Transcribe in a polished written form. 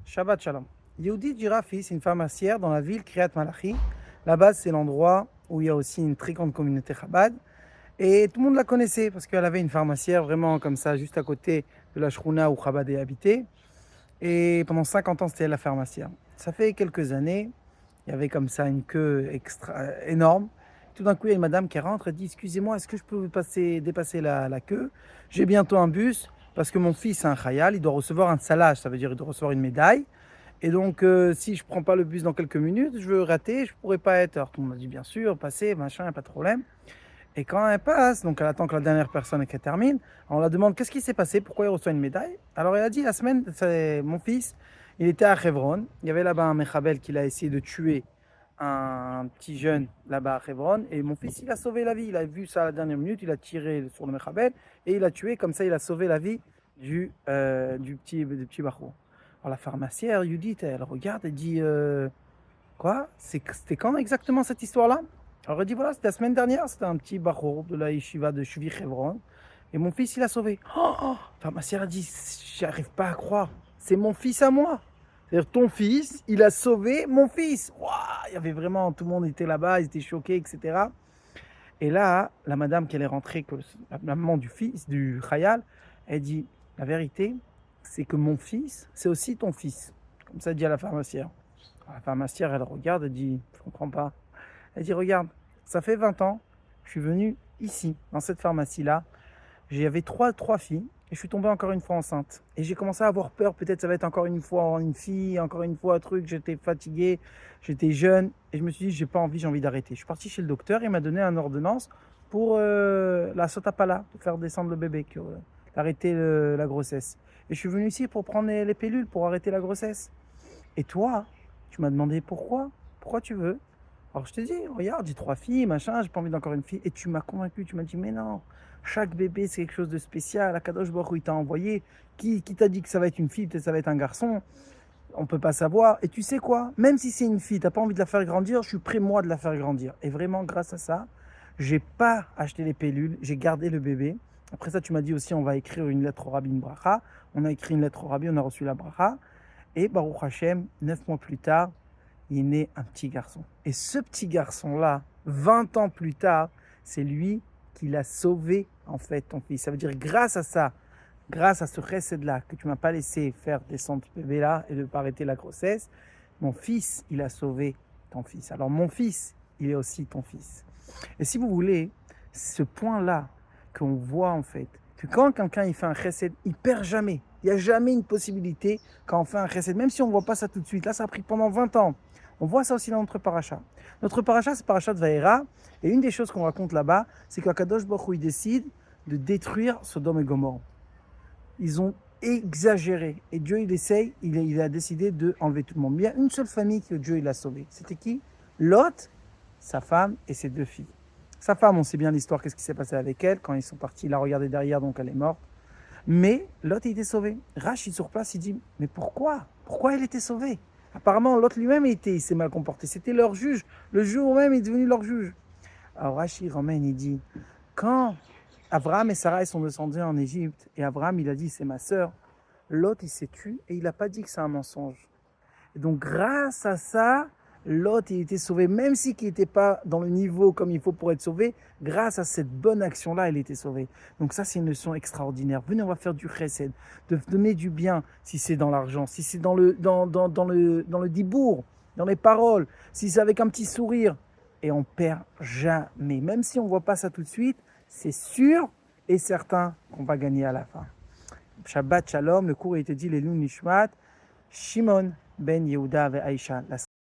Shabbat Shalom. Yehudit Jirafi, c'est une pharmacière dans la ville Kriyat Malachi. Là-bas, c'est l'endroit où il y a aussi une très grande communauté Chabad. Et tout le monde la connaissait parce qu'elle avait une pharmacière vraiment comme ça, juste à côté de la Shruna où Chabad est habité. Et pendant 50 ans, c'était elle la pharmacière. Ça fait quelques années, il y avait comme ça une queue énorme. Tout d'un coup, il y a une madame qui rentre et dit: Excusez-moi, est-ce que je peux dépasser la queue? J'ai bientôt un bus parce que mon fils a un khayal, il doit recevoir un salage, ça veut dire il doit recevoir une médaille. Et donc, si je ne prends pas le bus dans quelques minutes, je veux rater, je ne pourrai pas être. Alors tout le monde a dit: Bien sûr, passez, machin, pas de problème. Et quand elle passe, donc elle attend que la dernière personne qu'elle termine, on la demande qu'est-ce qui s'est passé, pourquoi il reçoit une médaille. Alors elle a dit: La semaine, c'est mon fils, il était à Hebron, il y avait là-bas un Mechabel qui a essayé de tuer un petit jeune là-bas à Hebron, et mon fils, il a sauvé la vie. Il a vu ça à la dernière minute, il a tiré sur le Mechabel et il a tué, comme ça il a sauvé la vie du petit Bachou. Alors la pharmacière, Judith, elle regarde et dit: Quoi? C'était quand exactement cette histoire-là? Alors elle dit: Voilà, c'était la semaine dernière, c'était un petit Bachou de la yeshiva de Shvi Hebron, et mon fils, il a sauvé. Oh, pharmacière a dit: J'arrive pas à croire, c'est mon fils à moi. C'est-à-dire, ton fils, il a sauvé mon fils. Waouh, il y avait vraiment, tout le monde était là-bas, ils étaient choqués, etc. Et là, la madame qui est rentrée, la maman du fils, du Khayal, elle dit: La vérité, c'est que mon fils, c'est aussi ton fils. Comme ça dit à la pharmacière. Alors, la pharmacière, elle regarde, elle dit: Je comprends pas. Elle dit: Regarde, ça fait 20 ans, je suis venu ici, dans cette pharmacie-là. J'avais trois filles et je suis tombé encore une fois enceinte. Et j'ai commencé à avoir peur, peut-être ça va être encore une fois une fille, encore une fois un truc. J'étais fatigué, j'étais jeune et je me suis dit: J'ai pas envie, j'ai envie d'arrêter. Je suis parti chez le docteur et il m'a donné une ordonnance pour la sotapala, pour faire descendre le bébé, arrêter la grossesse. Et je suis venu ici pour prendre les pilules pour arrêter la grossesse. Et toi, tu m'as demandé pourquoi? Pourquoi tu veux? Alors je te dis: Regarde, j'ai 3 filles, machin, j'ai pas envie d'encore une fille. Et tu m'as convaincu, tu m'as dit: Mais non, chaque bébé c'est quelque chose de spécial. Akadosh Baruch Hu, il t'a envoyé. Qui t'a dit que ça va être une fille, peut-être ça va être un garçon? On peut pas savoir. Et tu sais quoi? Même si c'est une fille, t'as pas envie de la faire grandir, je suis prêt moi de la faire grandir. Et vraiment, grâce à ça, j'ai pas acheté les pilules, j'ai gardé le bébé. Après ça, tu m'as dit aussi: On va écrire une lettre au Rabbi, une bracha. On a écrit une lettre au Rabbi, on a reçu la bracha. Et Baruch Hashem, 9 mois plus tard, il est né un petit garçon. Et ce petit garçon-là, 20 ans plus tard, c'est lui qui l'a sauvé, en fait, ton fils. Ça veut dire, grâce à ça, grâce à ce recette-là, que tu ne m'as pas laissé faire descendre ce bébé-là et de ne pas arrêter la grossesse, mon fils, il a sauvé ton fils. Alors mon fils, il est aussi ton fils. Et si vous voulez, ce point-là qu'on voit, en fait, que quand quelqu'un il fait un chesed, il perd jamais. Il n'y a jamais une possibilité quand on fait un chesed, même si on ne voit pas ça tout de suite. Là, ça a pris pendant 20 ans. On voit ça aussi dans notre paracha. Notre paracha, c'est paracha de Vaïra. Et une des choses qu'on raconte là-bas, c'est qu'Akadosh Baruch Hu, il décide de détruire Sodome et Gomorrhe. Ils ont exagéré. Et Dieu, il a décidé d'enlever tout le monde. Mais il y a une seule famille que Dieu, il a sauvée. C'était qui? Lot, sa femme et ses 2 filles. Sa femme, on sait bien l'histoire, qu'est-ce qui s'est passé avec elle. Quand ils sont partis, il a regardé derrière, donc elle est morte. Mais Lot, il était sauvé. Rachid, sur place, il dit: Mais pourquoi? Pourquoi elle était sauvée? Apparemment, Lot lui-même, il s'est mal comporté. C'était leur juge. Le jour même, il est devenu leur juge. Alors Rachid ramène, il dit: Quand Abraham et Sarah sont descendus en Égypte, et Abraham, il a dit: C'est ma sœur, Lot, il s'est tué, et il n'a pas dit que c'est un mensonge. Et donc, grâce à ça, Lot, il était sauvé, même si il n'était pas dans le niveau comme il faut pour être sauvé. Grâce à cette bonne action-là, il était sauvé. Donc ça, c'est une leçon extraordinaire. Venez, on va faire du chesed, de donner du bien, si c'est dans l'argent, si c'est dans le dibour, dans les paroles, si c'est avec un petit sourire. Et on perd jamais. Même si on ne voit pas ça tout de suite, c'est sûr et certain qu'on va gagner à la fin. Shabbat Shalom, le cours a été dit les Nishmat, Shimon ben Yehuda ve Aisha.